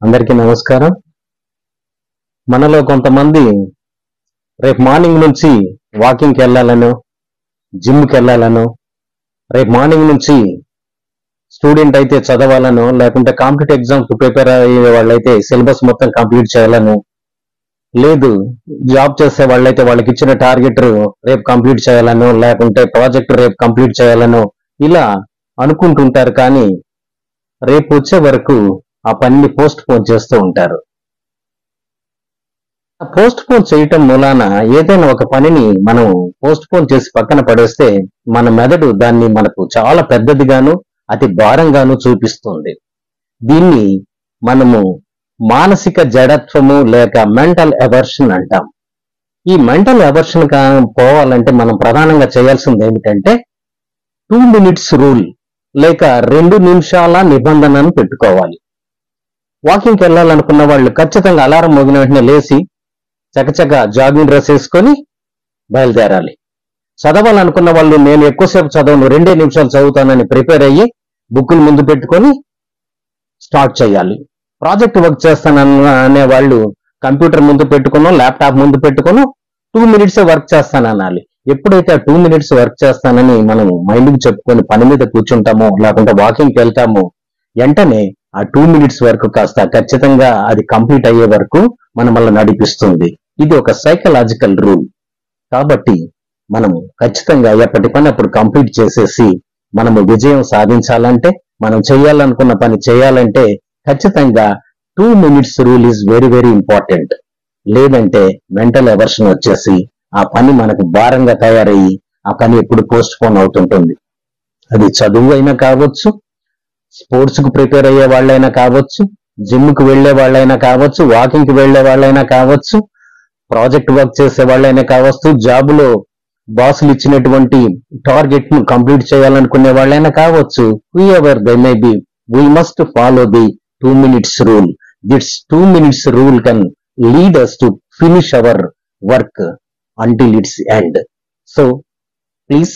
అందరికీ నమస్కారం. మనలో కొంతమంది రేపు మార్నింగ్ నుంచి వాకింగ్కి వెళ్ళాలను, జిమ్కి వెళ్ళాలను, రేపు మార్నింగ్ నుంచి స్టూడెంట్ అయితే చదవాలను, లేకుంటే కాంపిటేటివ్ ఎగ్జామ్స్ ప్రిపేర్ అయ్యే వాళ్ళైతే సిలబస్ మొత్తం కంప్లీట్ చేయాలను, లేదు జాబ్ చేసే వాళ్ళైతే వాళ్ళకి ఇచ్చిన టార్గెట్ రేపు కంప్లీట్ చేయాలను, లేకుంటే ప్రాజెక్ట్ రేపు కంప్లీట్ చేయాలను, ఇలా అనుకుంటుంటారు. కానీ రేపు వచ్చే వరకు ఆ పనిని పోస్ట్ పోన్ చేస్తూ ఉంటారు. పోస్ట్ పోన్ చేయటం మూలాన ఏదైనా ఒక పనిని మనం పోస్ట్ పోన్ చేసి పక్కన పడేస్తే మన మెదడు దాన్ని మనకు చాలా పెద్దదిగాను అతి భారంగాను చూపిస్తుంది. దీన్ని మనము మానసిక జడత్వము లేక మెంటల్ ఎవర్షన్ అంటాం. ఈ మెంటల్ ఎవర్షన్ పోవాలంటే మనం ప్రధానంగా చేయాల్సింది ఏమిటంటే 2 minutes రూల్ లేక 2 నిమిషాల నిబంధనను పెట్టుకోవాలి. వాకింగ్కి వెళ్ళాలనుకున్న వాళ్ళు ఖచ్చితంగా అలారం మోగిన వెంటనే లేచి చకచక జాగింగ్ డ్రెస్ వేసుకొని బయలుదేరాలి. చదవాలనుకున్న వాళ్ళు నేను ఎక్కువసేపు చదవను 2 నిమిషాలు చదువుతానని ప్రిపేర్ అయ్యి బుక్కులు ముందు పెట్టుకొని స్టార్ట్ చేయాలి. ప్రాజెక్ట్ వర్క్ చేస్తాననే వాళ్ళు కంప్యూటర్ ముందు పెట్టుకునో ల్యాప్టాప్ ముందు పెట్టుకునో 2 minutes వర్క్ చేస్తాననాలి. ఎప్పుడైతే ఆ 2 minutes వర్క్ చేస్తానని మనం మైండ్కి చెప్పుకొని పని మీద కూర్చుంటామో లేకుంటే వాకింగ్కి వెళ్తామో వెంటనే ఆ 2 minutes వరకు కాస్త ఖచ్చితంగా అది కంప్లీట్ అయ్యే వరకు మనల్ని నడిపిస్తుంది. ఇది ఒక సైకలాజికల్ రూల్. కాబట్టి మనము ఖచ్చితంగా ఎప్పటి పని అప్పుడు కంప్లీట్ చేసేసి మనము విజయం సాధించాలంటే, మనం చేయాలనుకున్న పని చేయాలంటే ఖచ్చితంగా 2 minutes rule is very very important. లేదంటే మెంటల్ ఎవర్షన్ వచ్చేసి ఆ పని మనకు భారంగా తయారయ్యి ఆ పని ఎప్పుడు పోస్ట్ పోన్ అవుతుంటుంది. అది చదువు అయినా కావచ్చు, స్పోర్ట్స్ కు ప్రిపేర్ అయ్యే వాళ్ళైనా కావచ్చు, జిమ్ కు వెళ్లే వాళ్ళైనా కావచ్చు, వాకింగ్ కి వెళ్లే వాళ్ళైనా కావచ్చు, ప్రాజెక్ట్ వర్క్ చేసే వాళ్ళైనా కావచ్చు, జాబులో బాసులు ఇచ్చినటువంటి టార్గెట్ ను కంప్లీట్ చేయాలనుకునే వాళ్ళైనా కావచ్చు. Whoever they may be, we must follow the 2 minutes rule. This 2 minutes rule can lead us to finish hour work until its end. So please